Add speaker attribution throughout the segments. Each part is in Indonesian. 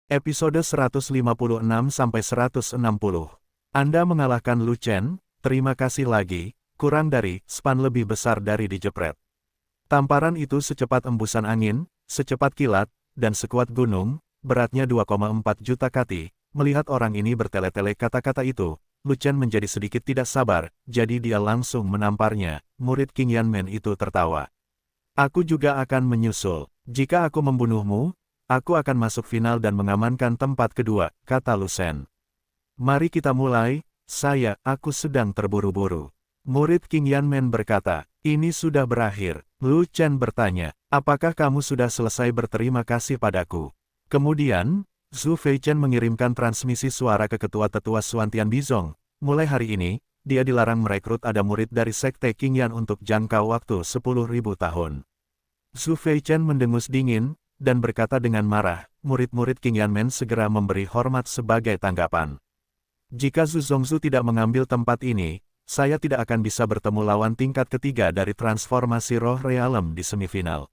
Speaker 1: Episode 156-160. Anda mengalahkan Lu Chen, terima kasih lagi, kurang dari, span lebih besar dari dijepret. Tamparan itu secepat embusan angin, secepat kilat, dan sekuat gunung, beratnya 2,4 juta kati. Melihat orang ini bertele-tele kata-kata itu, Lu Chen menjadi sedikit tidak sabar, jadi dia langsung menamparnya. Murid King Yanmen itu tertawa. Aku juga akan menyusul. Jika aku membunuhmu, aku akan masuk final dan mengamankan tempat kedua, kata Lu Chen. Mari kita mulai, aku sedang terburu-buru. Murid King Yanmen berkata, ini sudah berakhir. Lu Chen bertanya, apakah kamu sudah selesai berterima kasih padaku? Kemudian, Zhu Feichen mengirimkan transmisi suara ke ketua-tetua Xuantian Bizong. Mulai hari ini, dia dilarang merekrut ada murid dari Sekte Qingyan untuk jangka waktu 10.000 tahun. Zhu Feichen mendengus dingin, dan berkata dengan marah, murid-murid King Yanmen segera memberi hormat sebagai tanggapan. Jika Zhu Zongzu tidak mengambil tempat ini, saya tidak akan bisa bertemu lawan tingkat ketiga dari transformasi roh realem di semifinal.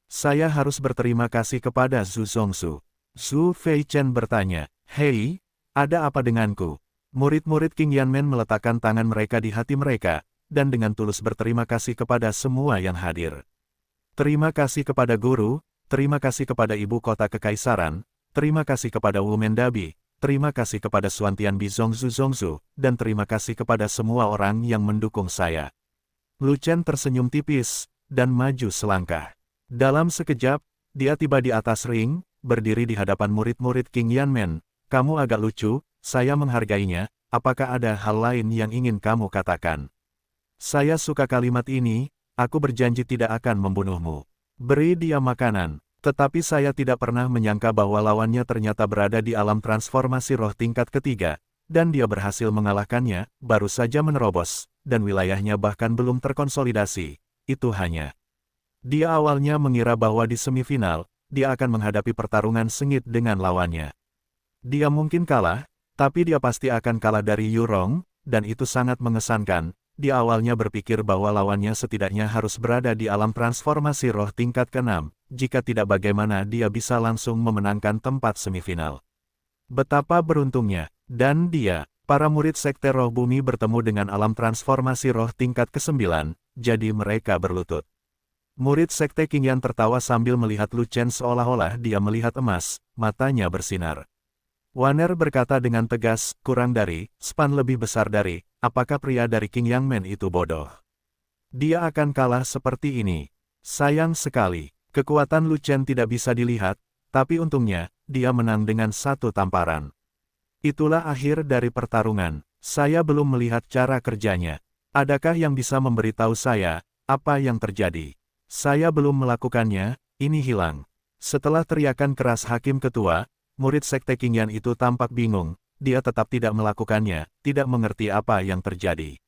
Speaker 1: Saya harus berterima kasih kepada Zhu Zongzu. Zhu Feichen bertanya, hei, ada apa denganku? Murid-murid King Yanmen meletakkan tangan mereka di hati mereka, dan dengan tulus berterima kasih kepada semua yang hadir. Terima kasih kepada guru, terima kasih kepada ibu kota kekaisaran, terima kasih kepada Wu Mendabi, terima kasih kepada Xuantian Bizong Zhu Zongzu, dan terima kasih kepada semua orang yang mendukung saya. Lu Chen tersenyum tipis, dan maju selangkah. Dalam sekejap, dia tiba di atas ring, berdiri di hadapan murid-murid King Yanmen. Kamu agak lucu, saya menghargainya, apakah ada hal lain yang ingin kamu katakan? Saya suka kalimat ini, aku berjanji tidak akan membunuhmu. Beri dia makanan. Tetapi saya tidak pernah menyangka bahwa lawannya ternyata berada di alam transformasi roh tingkat ketiga, dan dia berhasil mengalahkannya, baru saja menerobos, dan wilayahnya bahkan belum terkonsolidasi. Itu hanya. Dia awalnya mengira bahwa di semifinal, dia akan menghadapi pertarungan sengit dengan lawannya. Dia mungkin kalah, tapi dia pasti akan kalah dari Yu Rong, dan itu sangat mengesankan. Dia awalnya berpikir bahwa lawannya setidaknya harus berada di alam transformasi roh tingkat ke-6, jika tidak bagaimana dia bisa langsung memenangkan tempat semifinal. Betapa beruntungnya, dan dia, para murid Sekte Roh Bumi bertemu dengan alam transformasi roh tingkat ke-9, jadi mereka berlutut. Murid Sekte Qingyan tertawa sambil melihat Lu Chen seolah-olah dia melihat emas, matanya bersinar. Wanner berkata dengan tegas, kurang dari, span lebih besar dari, apakah pria dari King Yanmen itu bodoh? Dia akan kalah seperti ini. Sayang sekali, kekuatan Lu Chen tidak bisa dilihat, tapi untungnya, dia menang dengan satu tamparan. Itulah akhir dari pertarungan. Saya belum melihat cara kerjanya. Adakah yang bisa memberitahu saya, apa yang terjadi? Saya belum melakukannya, ini hilang. Setelah teriakan keras hakim ketua, murid Sekte Qingyan itu tampak bingung, dia tetap tidak melakukannya, tidak mengerti apa yang terjadi.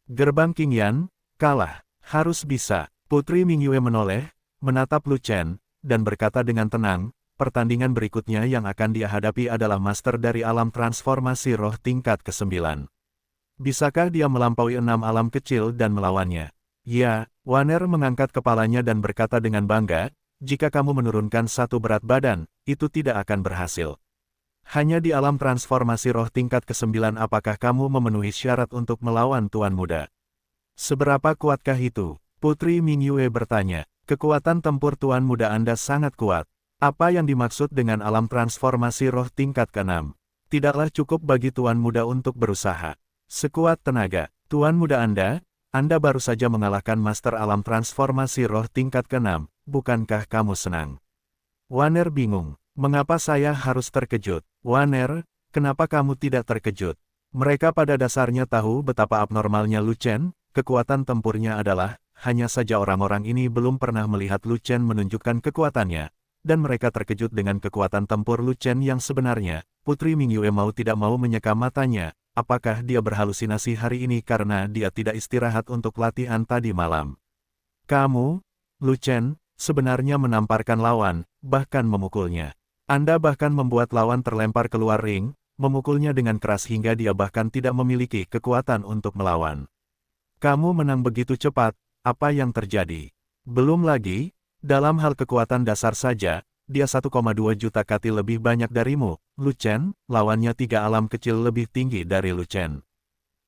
Speaker 1: Gerbang Qingyan, kalah, harus bisa. Putri Mingyue menoleh, menatap Lu Chen, dan berkata dengan tenang, pertandingan berikutnya yang akan dia hadapi adalah master dari alam transformasi roh tingkat ke-9. Bisakah dia melampaui 6 alam kecil dan melawannya? Ya, Wanner mengangkat kepalanya dan berkata dengan bangga, jika kamu menurunkan satu berat badan, itu tidak akan berhasil. Hanya di alam transformasi roh tingkat ke-9 apakah kamu memenuhi syarat untuk melawan Tuan Muda? Seberapa kuatkah itu? Putri Mingyue bertanya, kekuatan tempur Tuan Muda Anda sangat kuat. Apa yang dimaksud dengan alam transformasi roh tingkat ke-6? Tidaklah cukup bagi Tuan Muda untuk berusaha. Sekuat tenaga, Tuan Muda Anda baru saja mengalahkan master alam transformasi roh tingkat ke-6. Bukankah kamu senang? Wanner bingung. Mengapa saya harus terkejut? Wanner, kenapa kamu tidak terkejut? Mereka pada dasarnya tahu betapa abnormalnya Lu Chen, kekuatan tempurnya adalah, hanya saja orang-orang ini belum pernah melihat Lu Chen menunjukkan kekuatannya, dan mereka terkejut dengan kekuatan tempur Lu Chen yang sebenarnya. Putri Mingyue mau tidak mau menyeka matanya, apakah dia berhalusinasi hari ini karena dia tidak istirahat untuk latihan tadi malam? Kamu, Lu Chen, sebenarnya menamparkan lawan, bahkan memukulnya. Anda bahkan membuat lawan terlempar keluar ring, memukulnya dengan keras hingga dia bahkan tidak memiliki kekuatan untuk melawan. Kamu menang begitu cepat, apa yang terjadi? Belum lagi, dalam hal kekuatan dasar saja, dia 1,2 juta kati lebih banyak darimu, Lu Chen, lawannya 3 alam kecil lebih tinggi dari Lu Chen.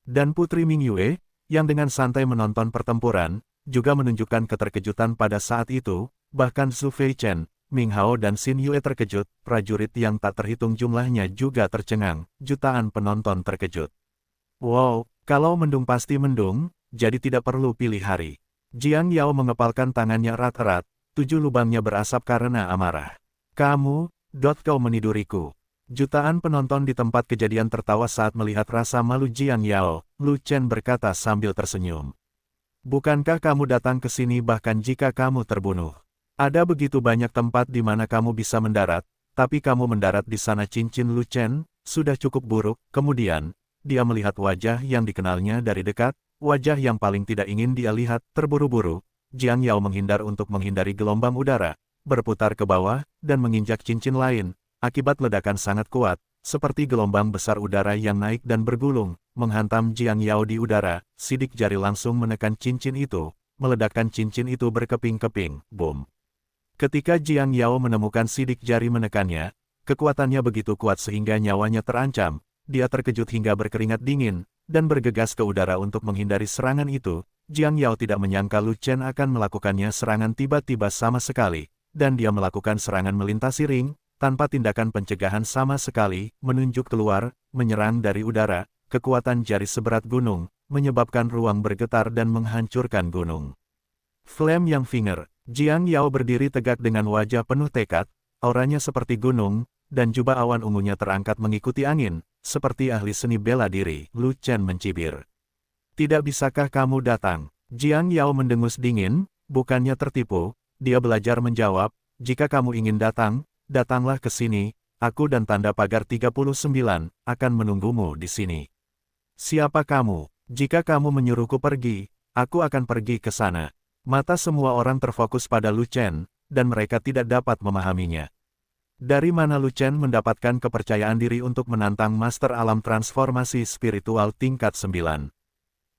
Speaker 1: Dan Putri Ming Yue, yang dengan santai menonton pertempuran, juga menunjukkan keterkejutan pada saat itu, bahkan Su Fei Chen, Ming Hao dan Xin Yue terkejut, prajurit yang tak terhitung jumlahnya juga tercengang, jutaan penonton terkejut. Wow, kalau mendung pasti mendung, jadi tidak perlu pilih hari. Jiang Yao mengepalkan tangannya erat-erat, 7 lubangnya berasap karena amarah. Kau meniduriku. Jutaan penonton di tempat kejadian tertawa saat melihat rasa malu Jiang Yao, Lu Chen berkata sambil tersenyum. Bukankah kamu datang ke sini bahkan jika kamu terbunuh? Ada begitu banyak tempat di mana kamu bisa mendarat, tapi kamu mendarat di sana. Cincin Lu Chen sudah cukup buruk. Kemudian, dia melihat wajah yang dikenalnya dari dekat, wajah yang paling tidak ingin dia lihat. Terburu-buru, Jiang Yao menghindar untuk menghindari gelombang udara, berputar ke bawah, dan menginjak cincin lain. Akibat ledakan sangat kuat, seperti gelombang besar udara yang naik dan bergulung, menghantam Jiang Yao di udara, sidik jari langsung menekan cincin itu, meledakkan cincin itu berkeping-keping, boom. Ketika Jiang Yao menemukan sidik jari menekannya, kekuatannya begitu kuat sehingga nyawanya terancam, dia terkejut hingga berkeringat dingin, dan bergegas ke udara untuk menghindari serangan itu. Jiang Yao tidak menyangka Lu Chen akan melakukannya serangan tiba-tiba sama sekali, dan dia melakukan serangan melintasi ring, tanpa tindakan pencegahan sama sekali, menunjuk keluar, menyerang dari udara, kekuatan jari seberat gunung, menyebabkan ruang bergetar dan menghancurkan gunung. Flame Yang Finger, Jiang Yao berdiri tegak dengan wajah penuh tekad, auranya seperti gunung, dan jubah awan ungunya terangkat mengikuti angin, seperti ahli seni bela diri. Lu Chen mencibir. Tidak bisakah kamu datang? Jiang Yao mendengus dingin, bukannya tertipu, dia belajar menjawab, jika kamu ingin datang, datanglah ke sini, aku dan tanda pagar 39 akan menunggumu di sini. Siapa kamu? Jika kamu menyuruhku pergi, aku akan pergi ke sana. Mata semua orang terfokus pada Lu Chen, dan mereka tidak dapat memahaminya. Dari mana Lu Chen mendapatkan kepercayaan diri untuk menantang Master Alam Transformasi Spiritual tingkat 9?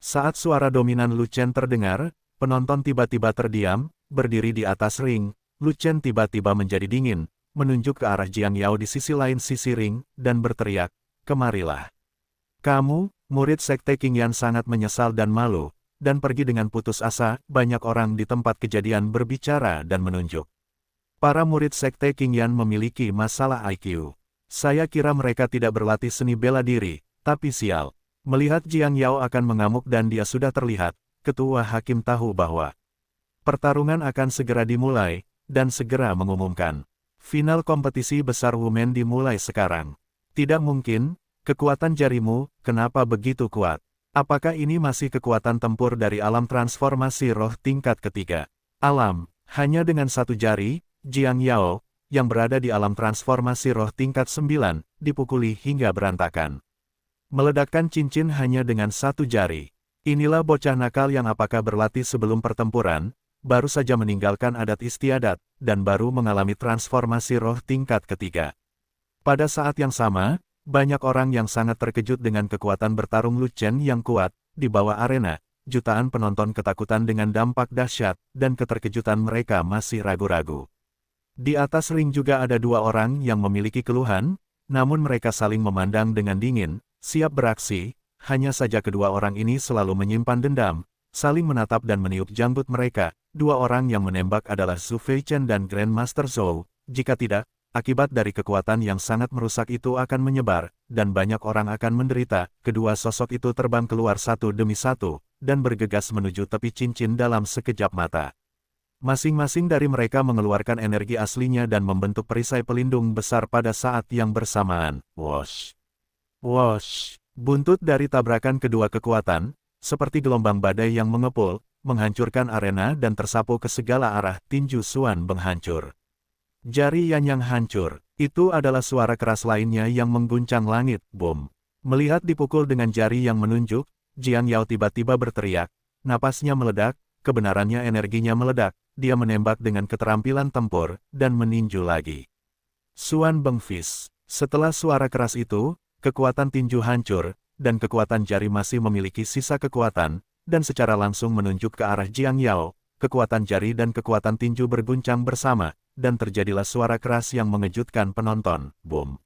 Speaker 1: Saat suara dominan Lu Chen terdengar, penonton tiba-tiba terdiam, berdiri di atas ring. Lu Chen tiba-tiba menjadi dingin, menunjuk ke arah Jiang Yao di sisi lain sisi ring, dan berteriak, kemarilah. Kamu, murid Sekte Qingyan sangat menyesal dan malu, dan pergi dengan putus asa. Banyak orang di tempat kejadian berbicara dan menunjuk. Para murid Sekte Qingyan memiliki masalah IQ. Saya kira mereka tidak berlatih seni bela diri, tapi sial. Melihat Jiang Yao akan mengamuk dan dia sudah terlihat, ketua hakim tahu bahwa pertarungan akan segera dimulai, dan segera mengumumkan. Final kompetisi besar Women dimulai sekarang. Tidak mungkin, kekuatan jarimu, kenapa begitu kuat? Apakah ini masih kekuatan tempur dari alam transformasi roh tingkat ketiga? Alam, hanya dengan satu jari, Jiang Yao, yang berada di alam transformasi roh tingkat 9, dipukuli hingga berantakan. Meledakkan cincin hanya dengan satu jari. Inilah bocah nakal yang apakah berlatih sebelum pertempuran, baru saja meninggalkan adat istiadat, dan baru mengalami transformasi roh tingkat ketiga. Pada saat yang sama, banyak orang yang sangat terkejut dengan kekuatan bertarung Lu Chen yang kuat, di bawah arena, jutaan penonton ketakutan dengan dampak dahsyat, dan keterkejutan mereka masih ragu-ragu. Di atas ring juga ada dua orang yang memiliki keluhan, namun mereka saling memandang dengan dingin, siap beraksi. Hanya saja kedua orang ini selalu menyimpan dendam, saling menatap dan meniup janggut mereka. Dua orang yang menembak adalah Su Fei Chen dan Grandmaster Zhou. Jika tidak, akibat dari kekuatan yang sangat merusak itu akan menyebar, dan banyak orang akan menderita. Kedua sosok itu terbang keluar satu demi satu, dan bergegas menuju tepi cincin dalam sekejap mata. Masing-masing dari mereka mengeluarkan energi aslinya dan membentuk perisai pelindung besar pada saat yang bersamaan. Wosh! Wosh! Buntut dari tabrakan kedua kekuatan, seperti gelombang badai yang mengepul, menghancurkan arena dan tersapu ke segala arah. Tinju Xuan menghancur. Jari Yan yang hancur. Itu adalah suara keras lainnya yang mengguncang langit. Boom! Melihat dipukul dengan jari yang menunjuk, Jiang Yao tiba-tiba berteriak. Napasnya meledak, kebenarannya energinya meledak. Dia menembak dengan keterampilan tempur, dan meninju lagi. Xuan Bengfis. Setelah suara keras itu, kekuatan tinju hancur, dan kekuatan jari masih memiliki sisa kekuatan, dan secara langsung menunjuk ke arah Jiang Yao. Kekuatan jari dan kekuatan tinju berguncang bersama, dan terjadilah suara keras yang mengejutkan penonton. Boom!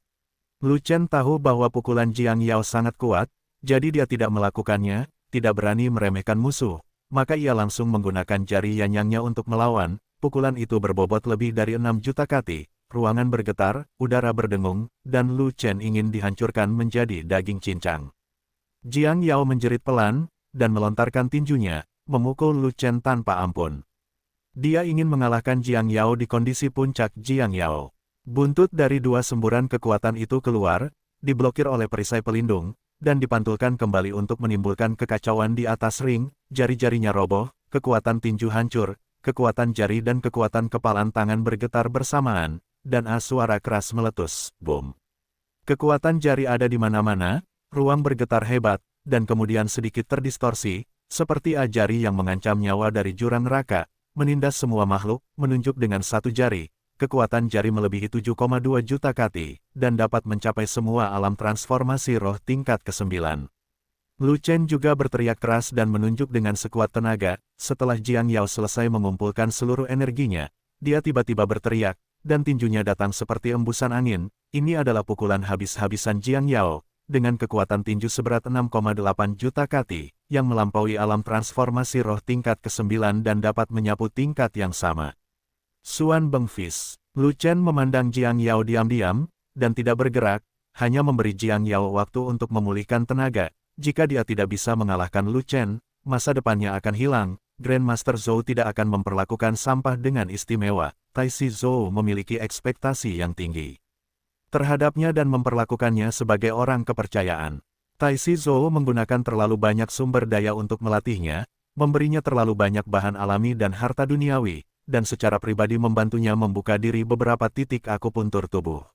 Speaker 1: Lu Chen tahu bahwa pukulan Jiang Yao sangat kuat, jadi dia tidak melakukannya, tidak berani meremehkan musuh. Maka ia langsung menggunakan jari yanyangnya untuk melawan. Pukulan itu berbobot lebih dari 6 juta kati. Ruangan bergetar, udara berdengung, dan Lu Chen ingin dihancurkan menjadi daging cincang. Jiang Yao menjerit pelan, dan melontarkan tinjunya, memukul Lu Chen tanpa ampun. Dia ingin mengalahkan Jiang Yao di kondisi puncak Jiang Yao. Buntut dari dua semburan kekuatan itu keluar, diblokir oleh perisai pelindung, dan dipantulkan kembali untuk menimbulkan kekacauan di atas ring, jari-jarinya roboh, kekuatan tinju hancur, kekuatan jari dan kekuatan kepalan tangan bergetar bersamaan, dan suara keras meletus, boom. Kekuatan jari ada di mana-mana, ruang bergetar hebat, dan kemudian sedikit terdistorsi, seperti jari yang mengancam nyawa dari jurang neraka, menindas semua makhluk, menunjuk dengan satu jari. Kekuatan jari melebihi 7,2 juta kati, dan dapat mencapai semua alam transformasi roh tingkat ke-9. Lu Chen juga berteriak keras dan menunjuk dengan sekuat tenaga. Setelah Jiang Yao selesai mengumpulkan seluruh energinya, dia tiba-tiba berteriak, dan tinjunya datang seperti embusan angin. Ini adalah pukulan habis-habisan Jiang Yao, dengan kekuatan tinju seberat 6,8 juta kati, yang melampaui alam transformasi roh tingkat ke-9 dan dapat menyapu tingkat yang sama. Suan Bengfis. Lu Chen memandang Jiang Yao diam-diam, dan tidak bergerak, hanya memberi Jiang Yao waktu untuk memulihkan tenaga. Jika dia tidak bisa mengalahkan Lu Chen, masa depannya akan hilang. Grandmaster Zhou tidak akan memperlakukan sampah dengan istimewa. Tai Si Zhou memiliki ekspektasi yang tinggi terhadapnya dan memperlakukannya sebagai orang kepercayaan. Tai Si Zhou menggunakan terlalu banyak sumber daya untuk melatihnya, memberinya terlalu banyak bahan alami dan harta duniawi, dan secara pribadi membantunya membuka diri beberapa titik akupuntur tubuh.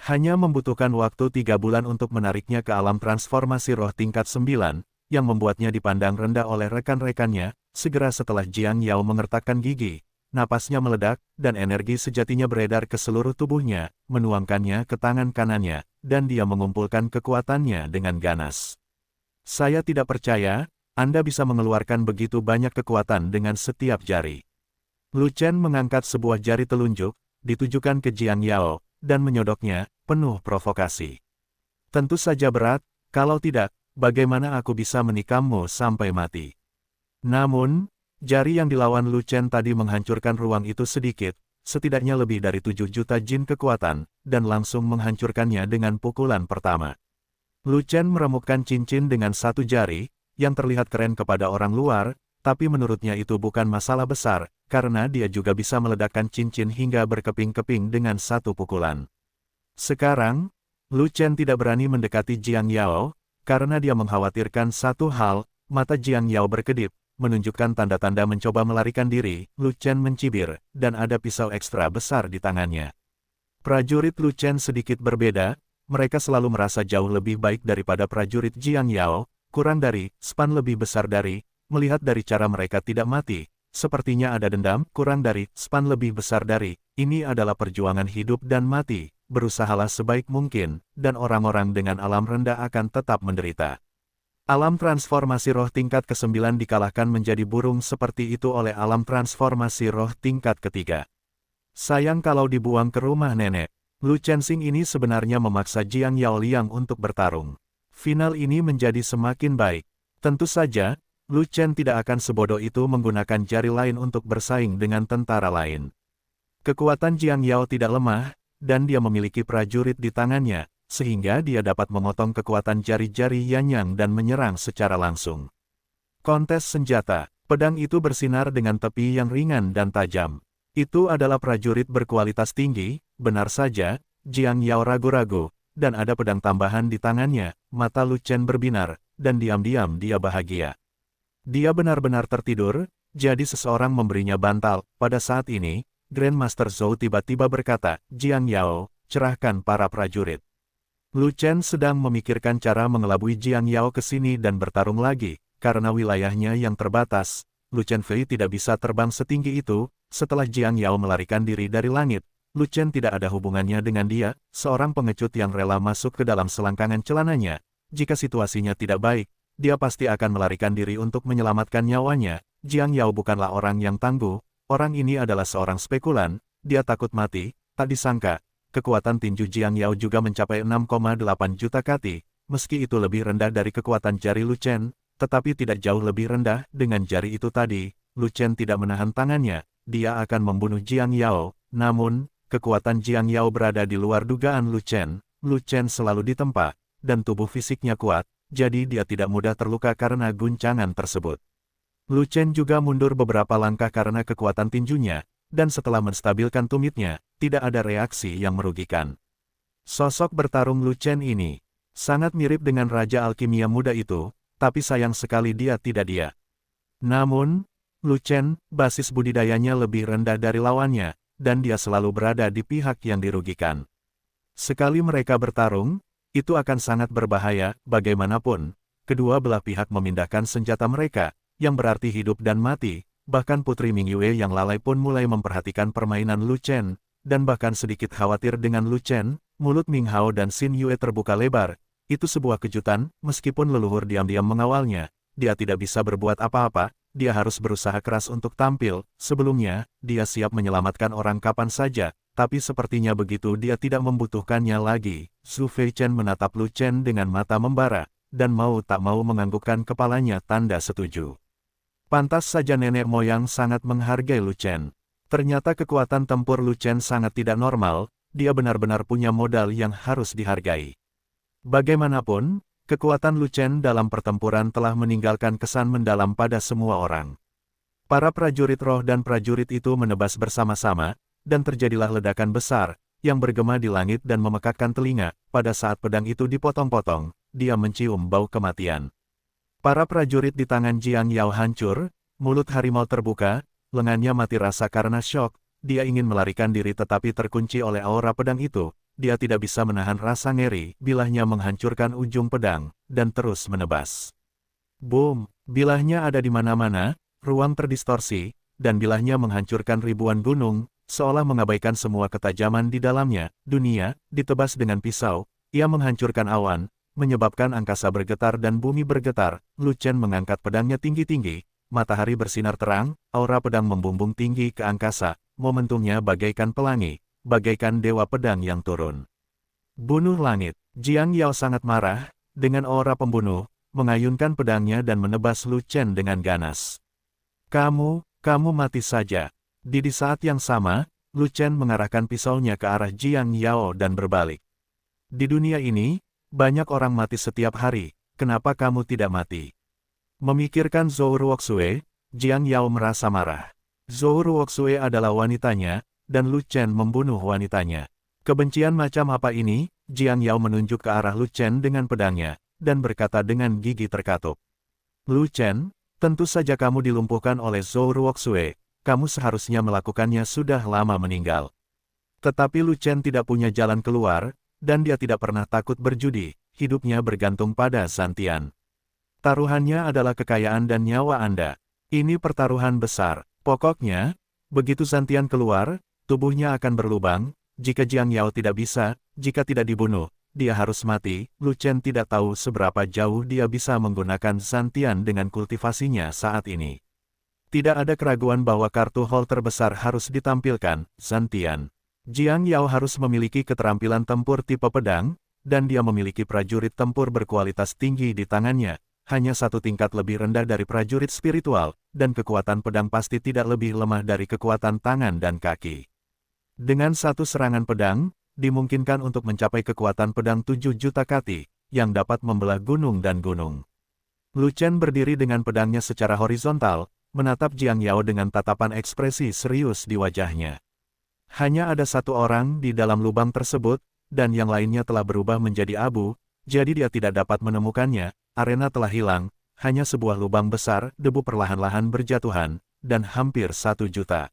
Speaker 1: Hanya membutuhkan waktu 3 bulan untuk menariknya ke alam transformasi roh tingkat 9, yang membuatnya dipandang rendah oleh rekan-rekannya. Segera setelah Jiang Yao mengertakkan gigi, napasnya meledak, dan energi sejatinya beredar ke seluruh tubuhnya, menuangkannya ke tangan kanannya, dan dia mengumpulkan kekuatannya dengan ganas. Saya tidak percaya, Anda bisa mengeluarkan begitu banyak kekuatan dengan setiap jari. Lu Chen mengangkat sebuah jari telunjuk, ditujukan ke Jiang Yao, dan menyodoknya, penuh provokasi. Tentu saja berat, kalau tidak, bagaimana aku bisa menikammu sampai mati? Namun, jari yang dilawan Lu Chen tadi menghancurkan ruang itu sedikit, setidaknya lebih dari 7 juta jin kekuatan, dan langsung menghancurkannya dengan pukulan pertama. Lu Chen meremukkan cincin dengan satu jari, yang terlihat keren kepada orang luar, tapi menurutnya itu bukan masalah besar, karena dia juga bisa meledakkan cincin hingga berkeping-keping dengan satu pukulan. Sekarang, Lu Chen tidak berani mendekati Jiang Yao, karena dia mengkhawatirkan satu hal. Mata Jiang Yao berkedip, menunjukkan tanda-tanda mencoba melarikan diri. Lu Chen mencibir, dan ada pisau ekstra besar di tangannya. Prajurit Lu Chen sedikit berbeda, mereka selalu merasa jauh lebih baik daripada prajurit Jiang Yao, kurang dari, span lebih besar dari, melihat dari cara mereka tidak mati, sepertinya ada dendam, kurang dari, span lebih besar dari, ini adalah perjuangan hidup dan mati, berusahalah sebaik mungkin, dan orang-orang dengan alam rendah akan tetap menderita. Alam transformasi roh tingkat ke-9 dikalahkan menjadi burung seperti itu oleh alam transformasi roh tingkat ketiga. Sayang kalau dibuang ke rumah nenek. Lu Chenxing ini sebenarnya memaksa Jiang Yao Liang untuk bertarung. Final ini menjadi semakin baik. Tentu saja, Lu Chen tidak akan sebodoh itu menggunakan jari lain untuk bersaing dengan tentara lain. Kekuatan Jiang Yao tidak lemah, dan dia memiliki prajurit di tangannya, sehingga dia dapat memotong kekuatan jari-jari Yanyang dan menyerang secara langsung. Kontes senjata, pedang itu bersinar dengan tepi yang ringan dan tajam. Itu adalah prajurit berkualitas tinggi, benar saja, Jiang Yao ragu-ragu, dan ada pedang tambahan di tangannya. Mata Lu Chen berbinar, dan diam-diam dia bahagia. Dia benar-benar tertidur, jadi seseorang memberinya bantal. Pada saat ini, Grandmaster Zhou tiba-tiba berkata, Jiang Yao, cerahkan para prajurit. Lu Chen sedang memikirkan cara mengelabui Jiang Yao ke sini dan bertarung lagi, karena wilayahnya yang terbatas. Lu Chen Fei tidak bisa terbang setinggi itu. Setelah Jiang Yao melarikan diri dari langit, Lu Chen tidak ada hubungannya dengan dia, seorang pengecut yang rela masuk ke dalam selangkangan celananya. Jika situasinya tidak baik, dia pasti akan melarikan diri untuk menyelamatkan nyawanya. Jiang Yao bukanlah orang yang tangguh, orang ini adalah seorang spekulan, dia takut mati. Tak disangka, kekuatan tinju Jiang Yao juga mencapai 6,8 juta kati, meski itu lebih rendah dari kekuatan jari Lu Chen, tetapi tidak jauh lebih rendah. Dengan jari itu tadi, Lu Chen tidak menahan tangannya, dia akan membunuh Jiang Yao. Namun, kekuatan Jiang Yao berada di luar dugaan Lu Chen. Lu Chen selalu ditempa, dan tubuh fisiknya kuat, jadi dia tidak mudah terluka karena guncangan tersebut. Lu Chen juga mundur beberapa langkah karena kekuatan tinjunya, dan setelah menstabilkan tumitnya, tidak ada reaksi yang merugikan. Sosok bertarung Lu Chen ini sangat mirip dengan Raja Alkimia muda itu, tapi sayang sekali dia tidak dia. Namun, Lu Chen, basis budidayanya lebih rendah dari lawannya, dan dia selalu berada di pihak yang dirugikan. Sekali mereka bertarung, itu akan sangat berbahaya. Bagaimanapun, kedua belah pihak memindahkan senjata mereka, yang berarti hidup dan mati. Bahkan Putri Mingyue yang lalai pun mulai memperhatikan permainan Lu Chen, dan bahkan sedikit khawatir dengan Lu Chen. Mulut Ming Hao dan Xin Yue terbuka lebar. Itu sebuah kejutan, meskipun leluhur diam-diam mengawalnya, dia tidak bisa berbuat apa-apa, dia harus berusaha keras untuk tampil. Sebelumnya, dia siap menyelamatkan orang kapan saja, tapi sepertinya begitu dia tidak membutuhkannya lagi. Su Feichen menatap Lu Chen dengan mata membara, dan mau tak mau menganggukkan kepalanya tanda setuju. Pantas saja nenek moyang sangat menghargai Lu Chen. Ternyata kekuatan tempur Lu Chen sangat tidak normal, dia benar-benar punya modal yang harus dihargai. Bagaimanapun, kekuatan Lu Chen dalam pertempuran telah meninggalkan kesan mendalam pada semua orang. Para prajurit roh dan prajurit itu menebas bersama-sama, dan terjadilah ledakan besar, yang bergema di langit dan memekakkan telinga. Pada saat pedang itu dipotong-potong, dia mencium bau kematian. Para prajurit di tangan Jiang Yao hancur, mulut harimau terbuka, lengannya mati rasa karena syok. Dia ingin melarikan diri tetapi terkunci oleh aura pedang itu. Dia tidak bisa menahan rasa ngeri, bilahnya menghancurkan ujung pedang, dan terus menebas. Boom! Bilahnya ada di mana-mana, ruang terdistorsi, dan bilahnya menghancurkan ribuan gunung, seolah mengabaikan semua ketajaman di dalamnya. Dunia ditebas dengan pisau, ia menghancurkan awan, menyebabkan angkasa bergetar dan bumi bergetar. Lu Chen mengangkat pedangnya tinggi-tinggi, matahari bersinar terang, aura pedang membumbung tinggi ke angkasa, momentumnya bagaikan pelangi, bagaikan dewa pedang yang turun. Bunuh langit. Jiang Yao sangat marah, dengan aura pembunuh, mengayunkan pedangnya dan menebas Lu Chen dengan ganas. Kamu mati saja. Di saat yang sama, Lu Chen mengarahkan pisaunya ke arah Jiang Yao dan berbalik. Di dunia ini, banyak orang mati setiap hari, kenapa kamu tidak mati? Memikirkan Zhou Ruoxue, Jiang Yao merasa marah. Zhou Ruoxue adalah wanitanya, dan Lu Chen membunuh wanitanya. Kebencian macam apa ini? Jiang Yao menunjuk ke arah Lu Chen dengan pedangnya, dan berkata dengan gigi terkatup. Lu Chen, tentu saja kamu dilumpuhkan oleh Zhou Ruoxue, kamu seharusnya melakukannya sudah lama meninggal. Tetapi Lu Chen tidak punya jalan keluar, dan dia tidak pernah takut berjudi, hidupnya bergantung pada Zantian. Taruhannya adalah kekayaan dan nyawa Anda. Ini pertaruhan besar. Pokoknya, begitu Zantian keluar, tubuhnya akan berlubang. Jika Jiang Yao tidak bisa, jika tidak dibunuh, dia harus mati. Lu Chen tidak tahu seberapa jauh dia bisa menggunakan Zantian dengan kultivasinya saat ini. Tidak ada keraguan bahwa kartu hall terbesar harus ditampilkan, Zantian. Jiang Yao harus memiliki keterampilan tempur tipe pedang, dan dia memiliki prajurit tempur berkualitas tinggi di tangannya, hanya satu tingkat lebih rendah dari prajurit spiritual, dan kekuatan pedang pasti tidak lebih lemah dari kekuatan tangan dan kaki. Dengan satu serangan pedang, dimungkinkan untuk mencapai kekuatan pedang 7 juta kati, yang dapat membelah gunung dan gunung. Lu Chen berdiri dengan pedangnya secara horizontal, menatap Jiang Yao dengan tatapan ekspresi serius di wajahnya. Hanya ada satu orang di dalam lubang tersebut, dan yang lainnya telah berubah menjadi abu, jadi dia tidak dapat menemukannya. Arena telah hilang, hanya sebuah lubang besar, debu perlahan-lahan berjatuhan, dan hampir 1 juta.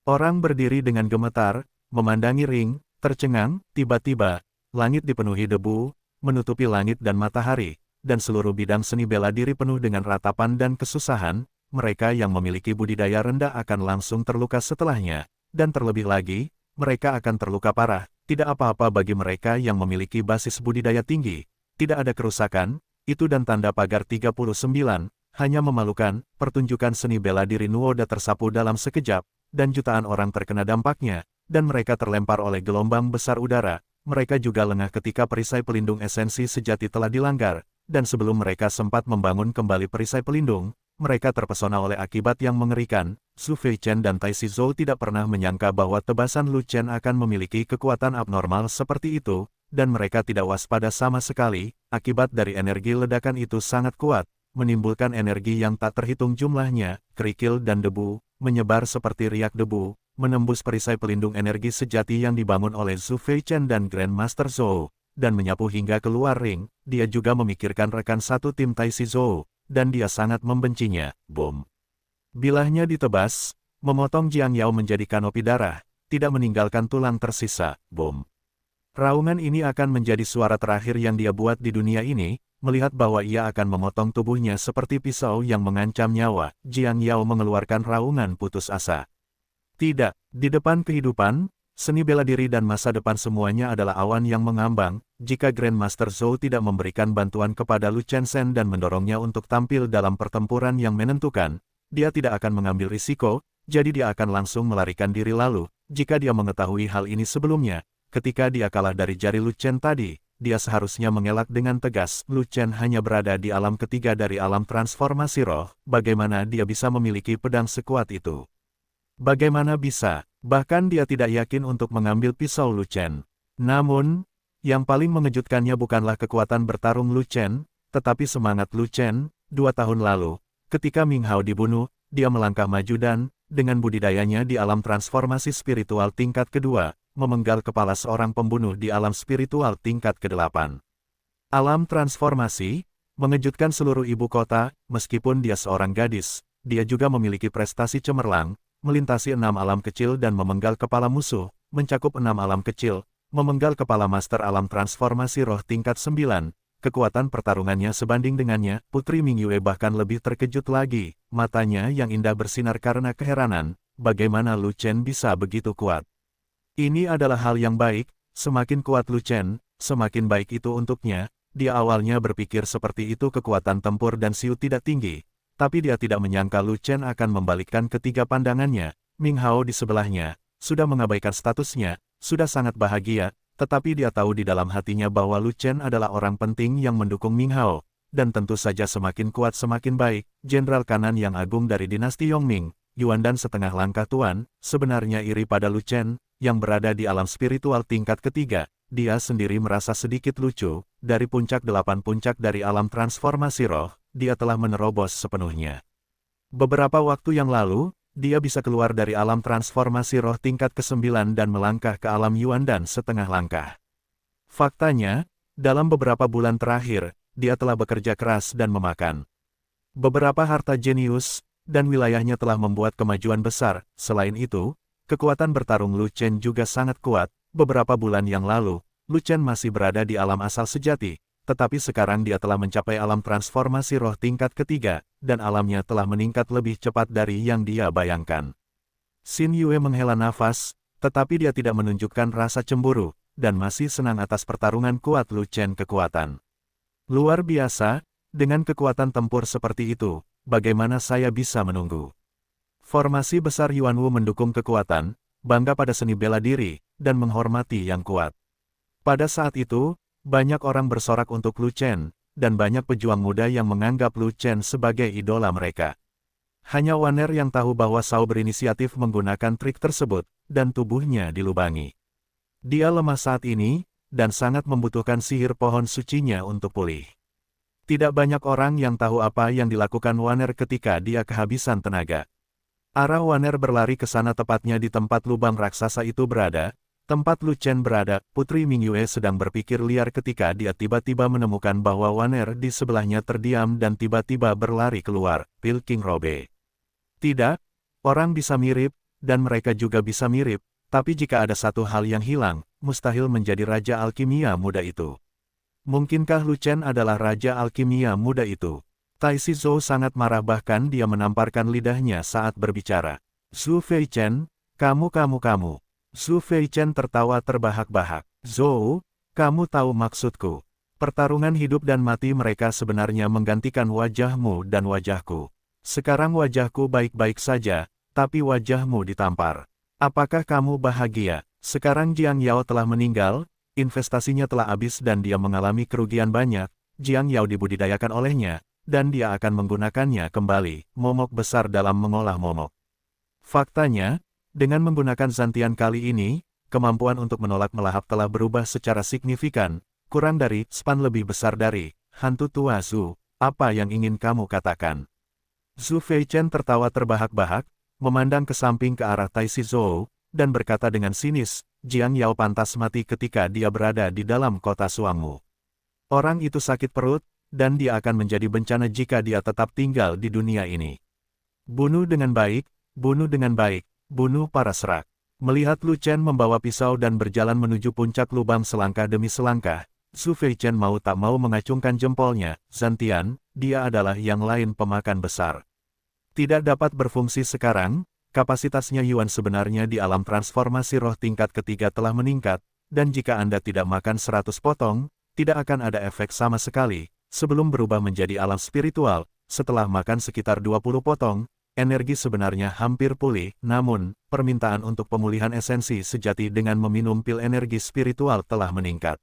Speaker 1: Orang berdiri dengan gemetar, memandangi ring, tercengang. Tiba-tiba, langit dipenuhi debu, menutupi langit dan matahari, dan seluruh bidang seni bela diri penuh dengan ratapan dan kesusahan. Mereka yang memiliki budidaya rendah akan langsung terluka setelahnya. Dan terlebih lagi, mereka akan terluka parah. Tidak apa-apa bagi mereka yang memiliki basis budidaya tinggi. Tidak ada kerusakan, itu dan tanda pagar 39, hanya memalukan. Pertunjukan seni bela diri Nuoda tersapu dalam sekejap, dan jutaan orang terkena dampaknya, dan mereka terlempar oleh gelombang besar udara. Mereka juga lengah ketika perisai pelindung esensi sejati telah dilanggar, dan sebelum mereka sempat membangun kembali perisai pelindung, mereka terpesona oleh akibat yang mengerikan. Su Feichen dan Tai Shizhou tidak pernah menyangka bahwa tebasan Lu Chen akan memiliki kekuatan abnormal seperti itu, dan mereka tidak waspada sama sekali. Akibat dari energi ledakan itu sangat kuat, menimbulkan energi yang tak terhitung jumlahnya, kerikil dan debu, menyebar seperti riak debu, menembus perisai pelindung energi sejati yang dibangun oleh Su Feichen dan Grandmaster Zhou, dan menyapu hingga keluar ring. Dia juga memikirkan rekan satu tim Tai Shizhou, dan dia sangat membencinya. Boom. Bilahnya ditebas, memotong Jiang Yao menjadi kanopi darah, tidak meninggalkan tulang tersisa. Boom. Raungan ini akan menjadi suara terakhir yang dia buat di dunia ini. Melihat bahwa ia akan memotong tubuhnya seperti pisau yang mengancam nyawa, Jiang Yao mengeluarkan raungan putus asa. Tidak, di depan kehidupan, seni bela diri dan masa depan semuanya adalah awan yang mengambang. Jika Grandmaster Zhou tidak memberikan bantuan kepada Lu Chensen dan mendorongnya untuk tampil dalam pertempuran yang menentukan, dia tidak akan mengambil risiko, jadi dia akan langsung melarikan diri lalu. Jika dia mengetahui hal ini sebelumnya, ketika dia kalah dari jari Lu Chen tadi, dia seharusnya mengelak dengan tegas. Lu Chen hanya berada di alam ketiga dari alam transformasi roh, bagaimana dia bisa memiliki pedang sekuat itu? Bagaimana bisa? Bahkan dia tidak yakin untuk mengambil pisau Lu Chen. Namun, yang paling mengejutkannya bukanlah kekuatan bertarung Lu Chen, tetapi semangat Lu Chen. 2 tahun lalu, ketika Ming Hao dibunuh, dia melangkah maju dan, dengan budidayanya di alam transformasi spiritual tingkat kedua, memenggal kepala seorang pembunuh di alam spiritual tingkat ke-8. Alam transformasi, mengejutkan seluruh ibu kota. Meskipun dia seorang gadis, dia juga memiliki prestasi cemerlang, melintasi 6 alam kecil dan memenggal kepala musuh, mencakup 6 alam kecil, memenggal kepala master alam transformasi roh tingkat 9, kekuatan pertarungannya sebanding dengannya. Putri Mingyue bahkan lebih terkejut lagi, matanya yang indah bersinar karena keheranan, bagaimana Lu Chen bisa begitu kuat. Ini adalah hal yang baik, semakin kuat Lu Chen, semakin baik itu untuknya. Dia awalnya berpikir seperti itu kekuatan tempur dan siu tidak tinggi, tapi dia tidak menyangka Lu Chen akan membalikkan ketiga pandangannya. Ming Hao di sebelahnya, sudah mengabaikan statusnya, sudah sangat bahagia, tetapi dia tahu di dalam hatinya bahwa Lu Chen adalah orang penting yang mendukung Ming Hao, dan tentu saja semakin kuat semakin baik. Jenderal kanan yang agung dari dinasti Yongming, Yuan dan setengah langkah tuan, sebenarnya iri pada Lu Chen, yang berada di alam spiritual tingkat ketiga. Dia sendiri merasa sedikit lucu, dari puncak 8 puncak dari alam transformasi roh, dia telah menerobos sepenuhnya. Beberapa waktu yang lalu, dia bisa keluar dari alam transformasi roh tingkat ke-9 dan melangkah ke alam Yuan dan setengah langkah. Faktanya, dalam beberapa bulan terakhir, dia telah bekerja keras dan memakan beberapa harta jenius, dan wilayahnya telah membuat kemajuan besar. Selain itu, kekuatan bertarung Lu Chen juga sangat kuat. Beberapa bulan yang lalu, Lu Chen masih berada di alam asal sejati, tetapi sekarang dia telah mencapai alam transformasi roh tingkat ketiga, dan alamnya telah meningkat lebih cepat dari yang dia bayangkan. Xin Yue menghela nafas, tetapi dia tidak menunjukkan rasa cemburu, dan masih senang atas pertarungan kuat Lu Chen kekuatan. Luar biasa, dengan kekuatan tempur seperti itu, bagaimana saya bisa menunggu? Formasi besar Yuanwu mendukung kekuatan, bangga pada seni bela diri, dan menghormati yang kuat. Pada saat itu, banyak orang bersorak untuk Lu Chen, dan banyak pejuang muda yang menganggap Lu Chen sebagai idola mereka. Hanya Waner yang tahu bahwa Shao berinisiatif menggunakan trik tersebut, dan tubuhnya dilubangi. Dia lemah saat ini, dan sangat membutuhkan sihir pohon sucinya untuk pulih. Tidak banyak orang yang tahu apa yang dilakukan Waner ketika dia kehabisan tenaga. Arah Waner berlari ke sana tepatnya di tempat lubang raksasa itu berada. Tempat Lu Chen berada, Putri Mingyue sedang berpikir liar ketika dia tiba-tiba menemukan bahwa Waner di sebelahnya terdiam dan tiba-tiba berlari keluar. Pil King Robe. Tidak, orang bisa mirip, dan mereka juga bisa mirip, tapi jika ada satu hal yang hilang, mustahil menjadi Raja Alkimia muda itu. Mungkinkah Lu Chen adalah Raja Alkimia muda itu? Tai Shizhou sangat marah bahkan dia menamparkan lidahnya saat berbicara. Su Feichen, kamu. Su Feichen tertawa terbahak-bahak. Zhou, kamu tahu maksudku. Pertarungan hidup dan mati mereka sebenarnya menggantikan wajahmu dan wajahku. Sekarang wajahku baik-baik saja, tapi wajahmu ditampar. Apakah kamu bahagia? Sekarang Jiang Yao telah meninggal, investasinya telah habis dan dia mengalami kerugian banyak, Jiang Yao dibudidayakan olehnya, dan dia akan menggunakannya kembali, momok besar dalam mengolah momok. Faktanya, dengan menggunakan Zantian kali ini, kemampuan untuk menolak melahap telah berubah secara signifikan, kurang dari span lebih besar dari hantu tua Zhu. Apa yang ingin kamu katakan? Zhu Feichen tertawa terbahak-bahak, memandang ke samping ke arah Tai Si Zhou, dan berkata dengan sinis, Jiang Yao pantas mati ketika dia berada di dalam kota Suangmu. Orang itu sakit perut, dan dia akan menjadi bencana jika dia tetap tinggal di dunia ini. Bunuh dengan baik, bunuh dengan baik, bunuh para serak. Melihat Lu Chen membawa pisau dan berjalan menuju puncak lubang selangkah demi selangkah, Zhu Feichen mau tak mau mengacungkan jempolnya, Zantian, dia adalah yang lain pemakan besar. Tidak dapat berfungsi sekarang, kapasitasnya Yuan sebenarnya di alam transformasi roh tingkat ketiga telah meningkat, dan jika Anda tidak makan 100 potong, tidak akan ada efek sama sekali, sebelum berubah menjadi alam spiritual, setelah makan sekitar 20 potong, energi sebenarnya hampir pulih, namun, permintaan untuk pemulihan esensi sejati dengan meminum pil energi spiritual telah meningkat.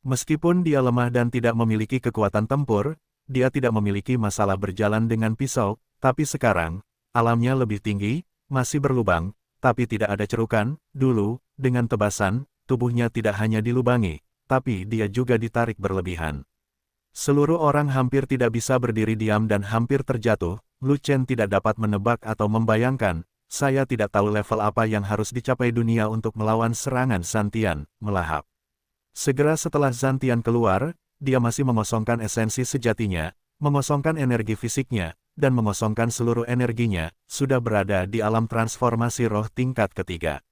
Speaker 1: Meskipun dia lemah dan tidak memiliki kekuatan tempur, dia tidak memiliki masalah berjalan dengan pisau, tapi sekarang, alamnya lebih tinggi, masih berlubang, tapi tidak ada cerukan. Dulu, dengan tebasan, tubuhnya tidak hanya dilubangi, tapi dia juga ditarik berlebihan. Seluruh orang hampir tidak bisa berdiri diam dan hampir terjatuh. Lu Chen tidak dapat menebak atau membayangkan, saya tidak tahu level apa yang harus dicapai dunia untuk melawan serangan Zantian, melahap. Segera setelah Zantian keluar, dia masih mengosongkan esensi sejatinya, mengosongkan energi fisiknya, dan mengosongkan seluruh energinya, sudah berada di alam transformasi roh tingkat ketiga.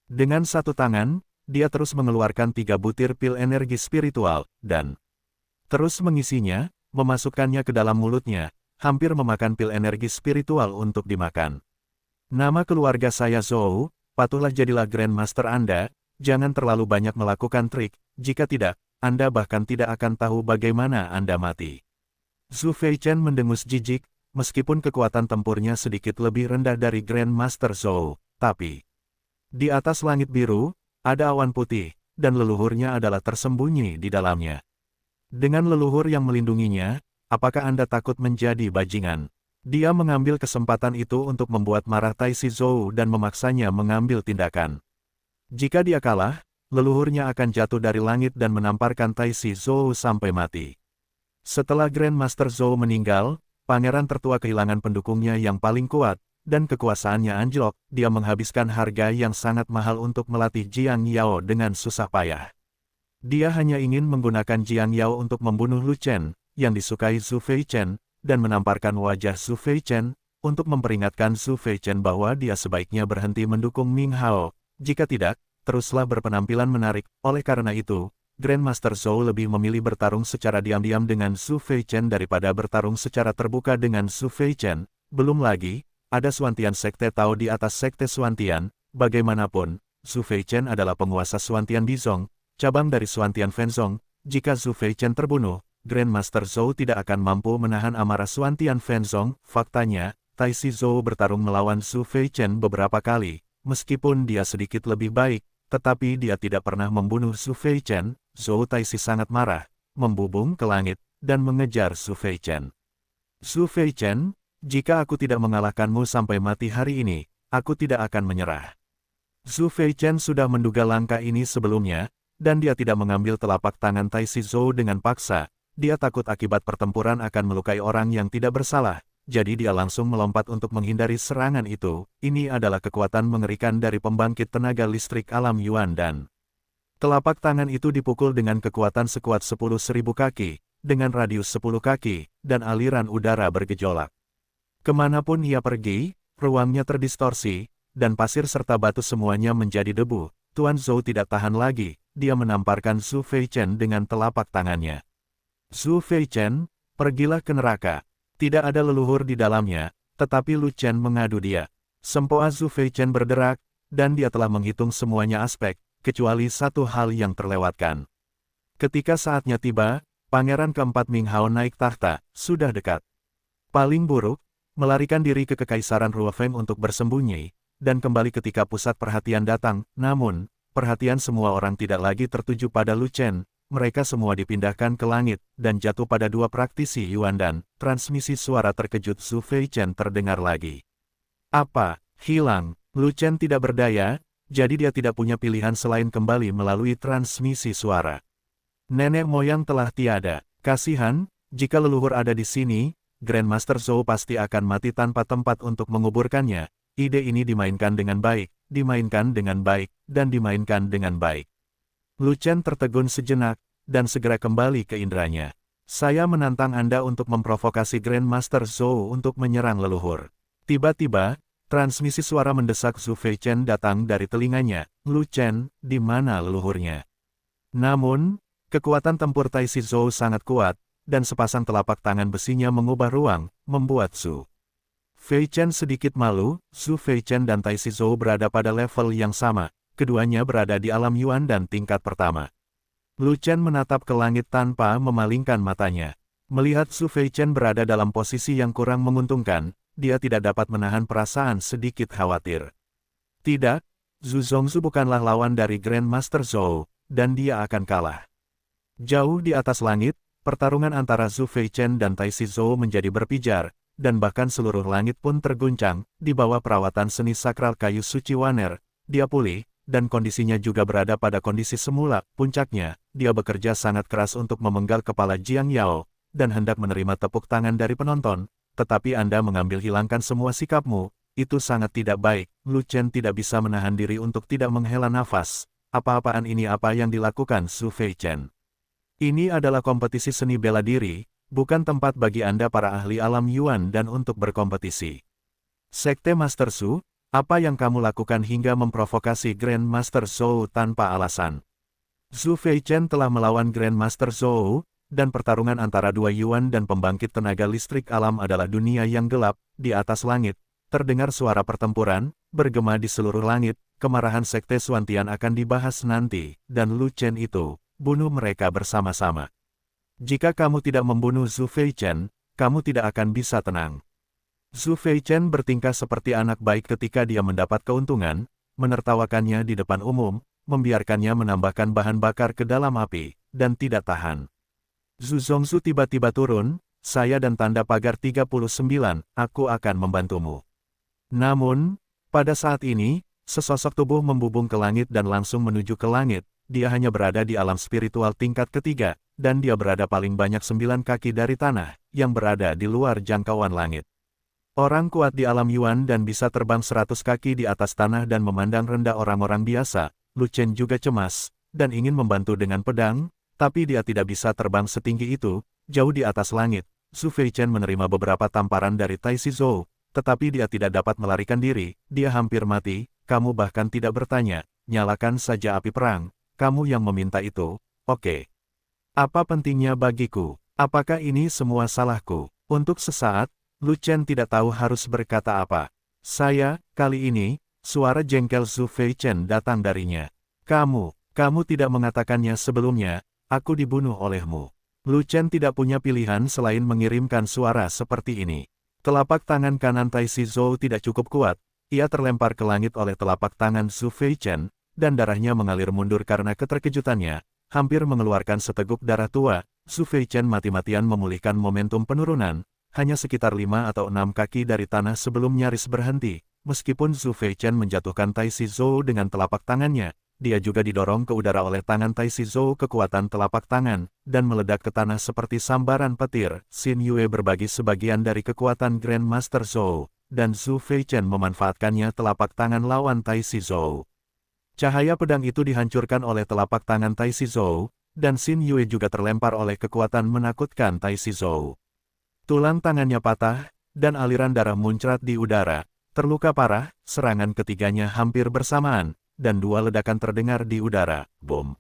Speaker 1: Dengan satu tangan, dia terus mengeluarkan 3 butir pil energi spiritual, dan terus mengisinya, memasukkannya ke dalam mulutnya, hampir memakan pil energi spiritual untuk dimakan. Nama keluarga saya Zhou, patuhlah jadilah Grandmaster Anda, jangan terlalu banyak melakukan trik, jika tidak, Anda bahkan tidak akan tahu bagaimana Anda mati. Zhu Feichen mendengus jijik, meskipun kekuatan tempurnya sedikit lebih rendah dari Grandmaster Zhou, tapi di atas langit biru, ada awan putih, dan leluhurnya adalah tersembunyi di dalamnya. Dengan leluhur yang melindunginya, apakah Anda takut menjadi bajingan? Dia mengambil kesempatan itu untuk membuat marah Tai Si Zhou dan memaksanya mengambil tindakan. Jika dia kalah, leluhurnya akan jatuh dari langit dan menamparkan Tai Si Zhou sampai mati. Setelah Grandmaster Zhou meninggal, pangeran tertua kehilangan pendukungnya yang paling kuat, dan kekuasaannya anjlok. Dia menghabiskan harga yang sangat mahal untuk melatih Jiang Yao dengan susah payah. Dia hanya ingin menggunakan Jiang Yao untuk membunuh Lu Chen, yang disukai Zhu Feichen, dan menamparkan wajah Zhu Feichen, untuk memperingatkan Zhu Feichen bahwa dia sebaiknya berhenti mendukung Ming Hao. Jika tidak, teruslah berpenampilan menarik. Oleh karena itu, Grandmaster Zhou lebih memilih bertarung secara diam-diam dengan Zhu Feichen daripada bertarung secara terbuka dengan Zhu Feichen. Belum lagi, ada Suantian Sekte Tao di atas Sekte Suantian. Bagaimanapun, Zhu Feichen adalah penguasa Suantian Bizong, cabang dari Suantian Fenzong. Jika Zhu Feichen terbunuh, Grandmaster Zhou tidak akan mampu menahan amarah Suantian Fenzong. Faktanya, Tai Si Zhou bertarung melawan Zhu Feichen beberapa kali. Meskipun dia sedikit lebih baik, tetapi dia tidak pernah membunuh Zhu Feichen. Zhou Tai Si sangat marah, membubung ke langit, dan mengejar Zhu Feichen. Zhu Feichen, jika aku tidak mengalahkanmu sampai mati hari ini, aku tidak akan menyerah. Zhu Feichen sudah menduga langkah ini sebelumnya, dan dia tidak mengambil telapak tangan Tai Si Zhou dengan paksa. Dia takut akibat pertempuran akan melukai orang yang tidak bersalah. Jadi dia langsung melompat untuk menghindari serangan itu. Ini adalah kekuatan mengerikan dari pembangkit tenaga listrik alam Yuan dan telapak tangan itu dipukul dengan kekuatan sekuat 10.000 kaki, dengan radius 10 kaki, dan aliran udara bergejolak. Kemanapun ia pergi, ruangnya terdistorsi, dan pasir serta batu semuanya menjadi debu. Tuan Zhou tidak tahan lagi, dia menamparkan Zhu Feichen dengan telapak tangannya. Zhu Feichen, pergilah ke neraka. Tidak ada leluhur di dalamnya, tetapi Lu Chen mengadu dia. Sempoa Zhu Feichen berderak, dan dia telah menghitung semuanya aspek, kecuali satu hal yang terlewatkan. Ketika saatnya tiba, Pangeran keempat Ming Hao naik tahta, sudah dekat. Paling buruk, melarikan diri ke Kekaisaran Ruofeng untuk bersembunyi, dan kembali ketika pusat perhatian datang, namun, perhatian semua orang tidak lagi tertuju pada Lu Chen, mereka semua dipindahkan ke langit, dan jatuh pada dua praktisi Yuan dan, transmisi suara terkejut Zhu Feichen terdengar lagi. Apa? Hilang. Lu Chen tidak berdaya, jadi dia tidak punya pilihan selain kembali melalui transmisi suara. Nenek moyang telah tiada. Kasihan, jika leluhur ada di sini, Grandmaster Zhou pasti akan mati tanpa tempat untuk menguburkannya. Ide ini dimainkan dengan baik, dan dimainkan dengan baik. Lu Chen tertegun sejenak, dan segera kembali ke inderanya. Saya menantang Anda untuk memprovokasi Grandmaster Zhou untuk menyerang leluhur. Tiba-tiba, transmisi suara mendesak Zhu Feichen datang dari telinganya. Lu Chen, di mana leluhurnya? Namun, kekuatan tempur Tai Si Zhou sangat kuat, dan sepasang telapak tangan besinya mengubah ruang, membuat Zhu Feichen sedikit malu. Zhu Feichen dan Tai Si Zhou berada pada level yang sama, keduanya berada di alam Yuan dan tingkat pertama. Lu Chen menatap ke langit tanpa memalingkan matanya. Melihat Zhu Feichen berada dalam posisi yang kurang menguntungkan, dia tidak dapat menahan perasaan sedikit khawatir. Tidak, Zhu Zongzu bukanlah lawan dari Grandmaster Zhou, dan dia akan kalah. Jauh di atas langit, pertarungan antara Zhu Feichen dan Tai Si Zhou menjadi berpijar, dan bahkan seluruh langit pun terguncang. Di bawah perawatan seni sakral kayu suci Waner, dia pulih, dan kondisinya juga berada pada kondisi semula. Puncaknya, dia bekerja sangat keras untuk memenggal kepala Jiang Yao, dan hendak menerima tepuk tangan dari penonton, tetapi Anda mengambil hilangkan semua sikapmu, itu sangat tidak baik. Lu Chen tidak bisa menahan diri untuk tidak menghela nafas. Apa-apaan ini apa yang dilakukan Zhu Feichen? Ini adalah kompetisi seni bela diri, bukan tempat bagi Anda para ahli alam Yuan dan untuk berkompetisi. Sekte Master Zhu, apa yang kamu lakukan hingga memprovokasi Grandmaster Zhou tanpa alasan? Zhu Feichen telah melawan Grandmaster Zhou, dan pertarungan antara dua Yuan dan pembangkit tenaga listrik alam adalah dunia yang gelap. Di atas langit, terdengar suara pertempuran, bergema di seluruh langit. Kemarahan Sekte Xuantian akan dibahas nanti, dan Lu Chen itu, bunuh mereka bersama-sama. Jika kamu tidak membunuh Zhu Feichen, kamu tidak akan bisa tenang. Zhu Feichen bertingkah seperti anak baik ketika dia mendapat keuntungan, menertawakannya di depan umum, membiarkannya menambahkan bahan bakar ke dalam api, dan tidak tahan. Zhu Zongzu tiba-tiba turun, saya dan tanda pagar 39, aku akan membantumu. Namun, pada saat ini, sesosok tubuh membubung ke langit dan langsung menuju ke langit. Dia hanya berada di alam spiritual tingkat ketiga, dan dia berada paling banyak 9 kaki dari tanah, yang berada di luar jangkauan langit. Orang kuat di alam Yuan dan bisa terbang 100 kaki di atas tanah dan memandang rendah orang-orang biasa. Lu Chen juga cemas, dan ingin membantu dengan pedang, tapi dia tidak bisa terbang setinggi itu, jauh di atas langit. Zhu Feichen menerima beberapa tamparan dari Tai Si Zhou, tetapi dia tidak dapat melarikan diri, dia hampir mati. Kamu bahkan tidak bertanya, nyalakan saja api perang, kamu yang meminta itu, oke. Apa pentingnya bagiku? Apakah ini semua salahku? Untuk sesaat, Lu Chen tidak tahu harus berkata apa. Kali ini, suara jengkel Zhu Feichen datang darinya. Kamu tidak mengatakannya sebelumnya, aku dibunuh olehmu. Lu Chen tidak punya pilihan selain mengirimkan suara seperti ini. Telapak tangan kanan Tai Si Zhou tidak cukup kuat. Ia terlempar ke langit oleh telapak tangan Zhu Feichen, dan darahnya mengalir mundur karena keterkejutannya, hampir mengeluarkan seteguk darah tua. Zhu Feichen mati-matian memulihkan momentum penurunan, hanya sekitar 5 atau 6 kaki dari tanah sebelum nyaris berhenti. Meskipun Zhu Feichen menjatuhkan Tai Si Zhou dengan telapak tangannya, dia juga didorong ke udara oleh tangan Tai Si Zhou kekuatan telapak tangan, dan meledak ke tanah seperti sambaran petir. Xin Yue berbagi sebagian dari kekuatan Grandmaster Zhou, dan Zhu Feichen memanfaatkannya telapak tangan lawan Tai Si Zhou. Cahaya pedang itu dihancurkan oleh telapak tangan Tai Si Zhou, dan Xin Yue juga terlempar oleh kekuatan menakutkan Tai Si Zhou. Tulang tangannya patah, dan aliran darah muncrat di udara. Terluka parah, serangan ketiganya hampir bersamaan, dan 2 ledakan terdengar di udara. Boom!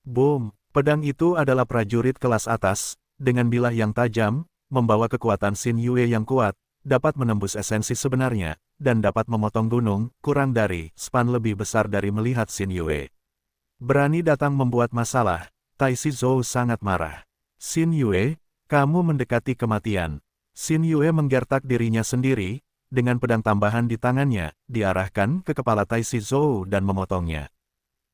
Speaker 1: Boom! Pedang itu adalah prajurit kelas atas, dengan bilah yang tajam, membawa kekuatan Xin Yue yang kuat, dapat menembus esensi sebenarnya, dan dapat memotong gunung, kurang dari span lebih besar dari melihat Xin Yue. Berani datang membuat masalah, Tai Si Zhou sangat marah. Xin Yue, kamu mendekati kematian. Xin Yue menggertak dirinya sendiri, dengan pedang tambahan di tangannya, diarahkan ke kepala Tai Si Zhou dan memotongnya.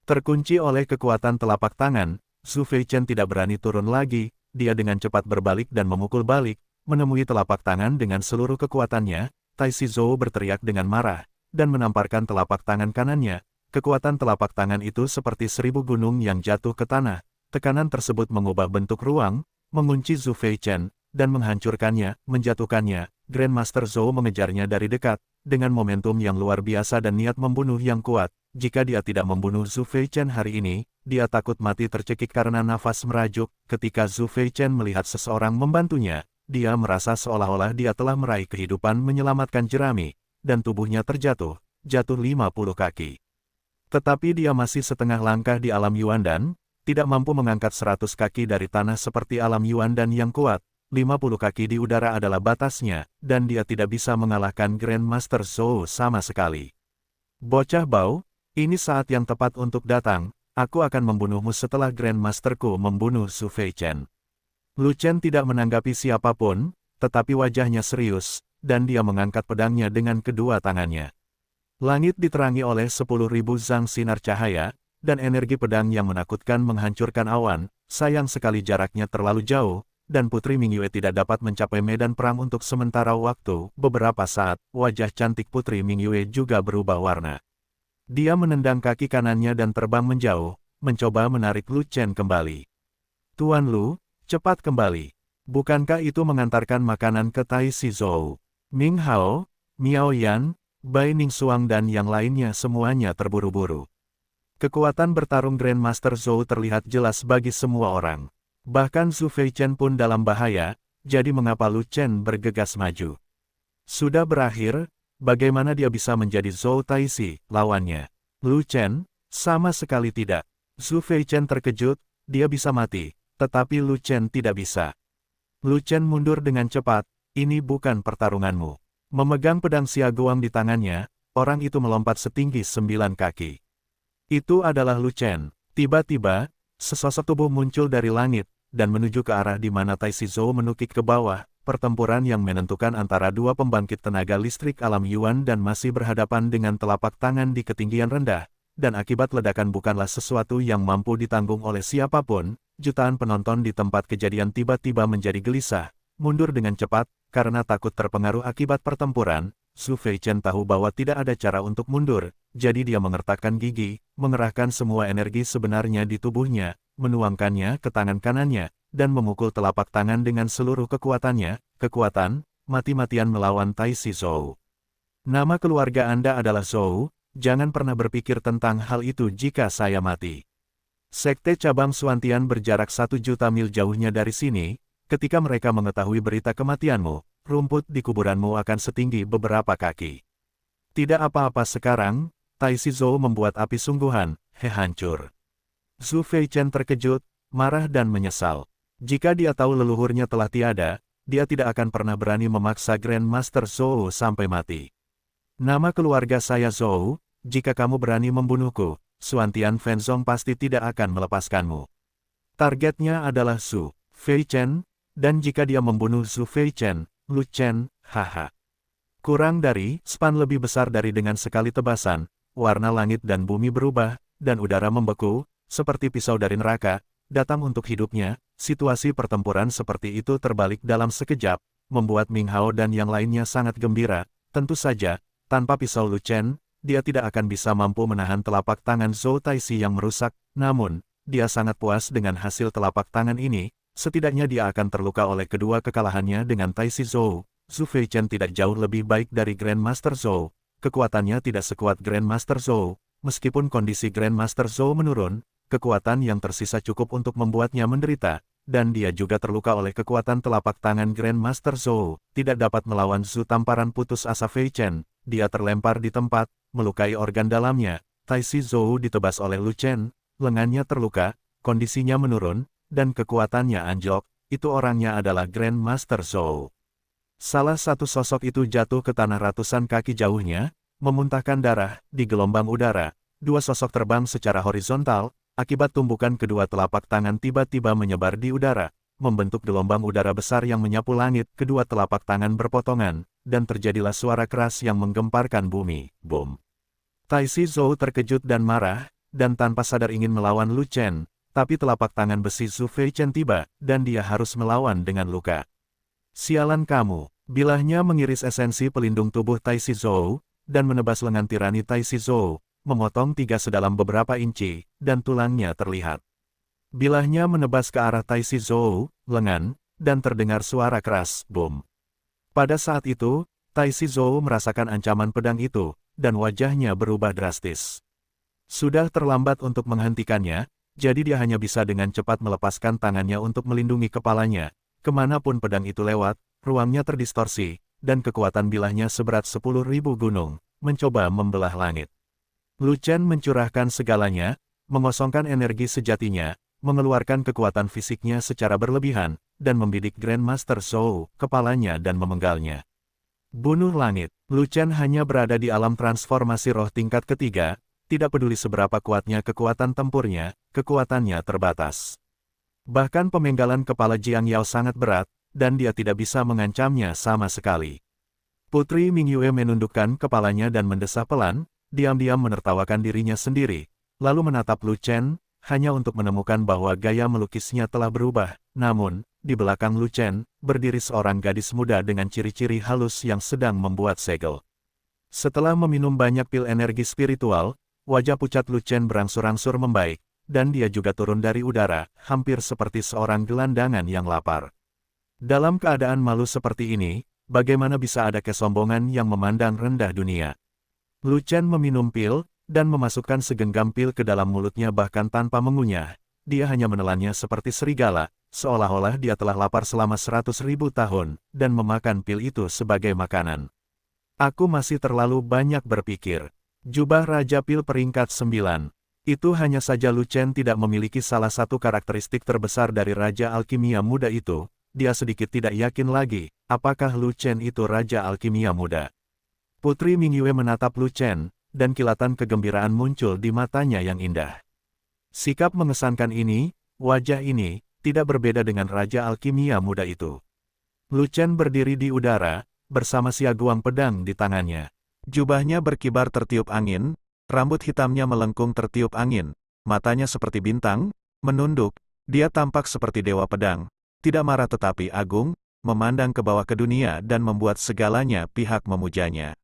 Speaker 1: Terkunci oleh kekuatan telapak tangan, Zhu Feichen tidak berani turun lagi, dia dengan cepat berbalik dan memukul balik, menemui telapak tangan dengan seluruh kekuatannya. Tai Si Zhou berteriak dengan marah, dan menamparkan telapak tangan kanannya. Kekuatan telapak tangan itu seperti 1000 gunung yang jatuh ke tanah. Tekanan tersebut mengubah bentuk ruang, mengunci Zhu Feichen, dan menghancurkannya, menjatuhkannya. Grandmaster Zhou mengejarnya dari dekat, dengan momentum yang luar biasa dan niat membunuh yang kuat. Jika dia tidak membunuh Zhu Feichen hari ini, dia takut mati tercekik karena nafas merajuk. Ketika Zhu Feichen melihat seseorang membantunya, dia merasa seolah-olah dia telah meraih kehidupan menyelamatkan jerami, dan tubuhnya jatuh 50 kaki. Tetapi dia masih setengah langkah di alam Yuandan, tidak mampu mengangkat 100 kaki dari tanah seperti alam Yuandan yang kuat. 50 kaki di udara adalah batasnya, dan dia tidak bisa mengalahkan Grandmaster Zhou sama sekali. Bocah bau, ini saat yang tepat untuk datang, aku akan membunuhmu setelah Grandmasterku membunuh Zhu Feichen. Lu Chen tidak menanggapi siapapun, tetapi wajahnya serius, dan dia mengangkat pedangnya dengan kedua tangannya. Langit diterangi oleh 10.000 zang sinar cahaya, dan energi pedang yang menakutkan menghancurkan awan. Sayang sekali jaraknya terlalu jauh, dan Putri Mingyue tidak dapat mencapai medan perang untuk sementara waktu. Beberapa saat, wajah cantik Putri Mingyue juga berubah warna. Dia menendang kaki kanannya dan terbang menjauh, mencoba menarik Lu Chen kembali. Tuan Lu, cepat kembali. Bukankah itu mengantarkan makanan ke Tai Si Zhou? Ming Hao, Miao Yan, Bai Ningxuang dan yang lainnya semuanya terburu-buru. Kekuatan bertarung Grandmaster Zhou terlihat jelas bagi semua orang. Bahkan Zhu Feichen pun dalam bahaya, jadi mengapa Lu Chen bergegas maju? Sudah berakhir, bagaimana dia bisa menjadi Zhou Taixi, lawannya? Lu Chen, sama sekali tidak. Zhu Feichen terkejut, dia bisa mati, tetapi Lu Chen tidak bisa. Lu Chen mundur dengan cepat, ini bukan pertarunganmu. Memegang pedang Xiaoguang di tangannya, orang itu melompat setinggi 9 kaki. Itu adalah Lu Chen. Tiba-tiba, sesosok tubuh muncul dari langit, dan menuju ke arah di mana Tai Si Zhou menukik ke bawah. Pertempuran yang menentukan antara dua pembangkit tenaga listrik alam Yuan dan masih berhadapan dengan telapak tangan di ketinggian rendah, dan akibat ledakan bukanlah sesuatu yang mampu ditanggung oleh siapapun. Jutaan penonton di tempat kejadian tiba-tiba menjadi gelisah, mundur dengan cepat, karena takut terpengaruh akibat pertempuran. Zhu Feichen tahu bahwa tidak ada cara untuk mundur, jadi dia mengertakkan gigi, mengerahkan semua energi sebenarnya di tubuhnya, menuangkannya ke tangan kanannya, dan memukul telapak tangan dengan seluruh kekuatannya. Kekuatan, mati-matian melawan Tai Si Zhou. Nama keluarga Anda adalah Zhou, jangan pernah berpikir tentang hal itu jika saya mati. Sekte cabang Xuantian berjarak 1 juta mil jauhnya dari sini. Ketika mereka mengetahui berita kematianmu, rumput di kuburanmu akan setinggi beberapa kaki. Tidak apa-apa sekarang, Tai Si Zhou membuat api sungguhan, hancur. Zhu Feichen terkejut, marah dan menyesal. Jika dia tahu leluhurnya telah tiada, dia tidak akan pernah berani memaksa Grandmaster Zhou sampai mati. Nama keluarga saya Zhou, jika kamu berani membunuhku, Xuantian Fenzong pasti tidak akan melepaskanmu. Targetnya adalah Zhu Feichen, dan jika dia membunuh Zhu Feichen, Lu Chen, haha. Kurang dari span lebih besar dari dengan sekali tebasan, warna langit dan bumi berubah, dan udara membeku, seperti pisau dari neraka, datang untuk hidupnya. Situasi pertempuran seperti itu terbalik dalam sekejap, membuat Ming Hao dan yang lainnya sangat gembira. Tentu saja, tanpa pisau Lu Chen, dia tidak akan bisa mampu menahan telapak tangan Zhou Taixi yang merusak, namun, dia sangat puas dengan hasil telapak tangan ini. Setidaknya dia akan terluka oleh kedua kekalahannya dengan Tai Si Zhou. Zhu Feichen tidak jauh lebih baik dari Grandmaster Zhou. Kekuatannya tidak sekuat Grandmaster Zhou. Meskipun kondisi Grandmaster Zhou menurun, kekuatan yang tersisa cukup untuk membuatnya menderita, dan dia juga terluka oleh kekuatan telapak tangan Grandmaster Zhou. Tidak dapat melawan Zhu tamparan putus asa Feichen. Dia terlempar di tempat, melukai organ dalamnya. Tai Si Zhou ditebas oleh Lu Chen, lengannya terluka, kondisinya menurun, dan kekuatannya anjlok. Itu orangnya adalah Grandmaster Zhou. Salah satu sosok itu jatuh ke tanah ratusan kaki jauhnya, memuntahkan darah. Di gelombang udara, dua sosok terbang secara horizontal, akibat tumbukan kedua telapak tangan tiba-tiba menyebar di udara, membentuk gelombang udara besar yang menyapu langit. Kedua telapak tangan berpotongan, dan terjadilah suara keras yang menggemparkan bumi. Boom! Tai Shizhou terkejut dan marah, dan tanpa sadar ingin melawan Lu Chen, tapi telapak tangan besi Zhu Feichen tiba, dan dia harus melawan dengan luka. Sialan kamu! Bilahnya mengiris esensi pelindung tubuh Tai Shizhou, dan menebas lengan tirani Tai Shizhou, memotong tiga sedalam beberapa inci, dan tulangnya terlihat. Bilahnya menebas ke arah Tai Shizhou, lengan, dan terdengar suara keras, boom. Pada saat itu, Tai Shizhou merasakan ancaman pedang itu, dan wajahnya berubah drastis. Sudah terlambat untuk menghentikannya, jadi dia hanya bisa dengan cepat melepaskan tangannya untuk melindungi kepalanya. Kemanapun pedang itu lewat, ruangnya terdistorsi, dan kekuatan bilahnya seberat 10.000 gunung, mencoba membelah langit. Lu Chen mencurahkan segalanya, mengosongkan energi sejatinya, mengeluarkan kekuatan fisiknya secara berlebihan, dan membidik Grandmaster Zhou, kepalanya dan memenggalnya. Bunuh langit. Lu Chen hanya berada di alam transformasi roh tingkat ketiga, tidak peduli seberapa kuatnya kekuatan tempurnya, kekuatannya terbatas. Bahkan pemenggalan kepala Jiang Yao sangat berat, dan dia tidak bisa mengancamnya sama sekali. Putri Mingyue menundukkan kepalanya dan mendesah pelan, diam-diam menertawakan dirinya sendiri, lalu menatap Lu Chen, hanya untuk menemukan bahwa gaya melukisnya telah berubah. Namun, di belakang Lu Chen, berdiri seorang gadis muda dengan ciri-ciri halus yang sedang membuat segel. Setelah meminum banyak pil energi spiritual, wajah pucat Lu Chen berangsur-angsur membaik, dan dia juga turun dari udara, hampir seperti seorang gelandangan yang lapar. Dalam keadaan malu seperti ini, bagaimana bisa ada kesombongan yang memandang rendah dunia? Lu Chen meminum pil, dan memasukkan segenggam pil ke dalam mulutnya bahkan tanpa mengunyah. Dia hanya menelannya seperti serigala, seolah-olah dia telah lapar selama 100.000 tahun, dan memakan pil itu sebagai makanan. Aku masih terlalu banyak berpikir. Jubah Raja Pil peringkat 9. Itu hanya saja Lu Chen tidak memiliki salah satu karakteristik terbesar dari Raja Alkimia Muda itu. Dia sedikit tidak yakin lagi, apakah Lu Chen itu Raja Alkimia Muda. Putri Mingyue menatap Lu Chen, dan kilatan kegembiraan muncul di matanya yang indah. Sikap mengesankan ini, wajah ini, tidak berbeda dengan Raja Alkimia Muda itu. Lu Chen berdiri di udara, bersama siaguang pedang di tangannya. Jubahnya berkibar tertiup angin, rambut hitamnya melengkung tertiup angin, matanya seperti bintang, menunduk, dia tampak seperti dewa pedang. Tidak marah tetapi agung, memandang ke bawah ke dunia dan membuat segalanya pihak memujanya.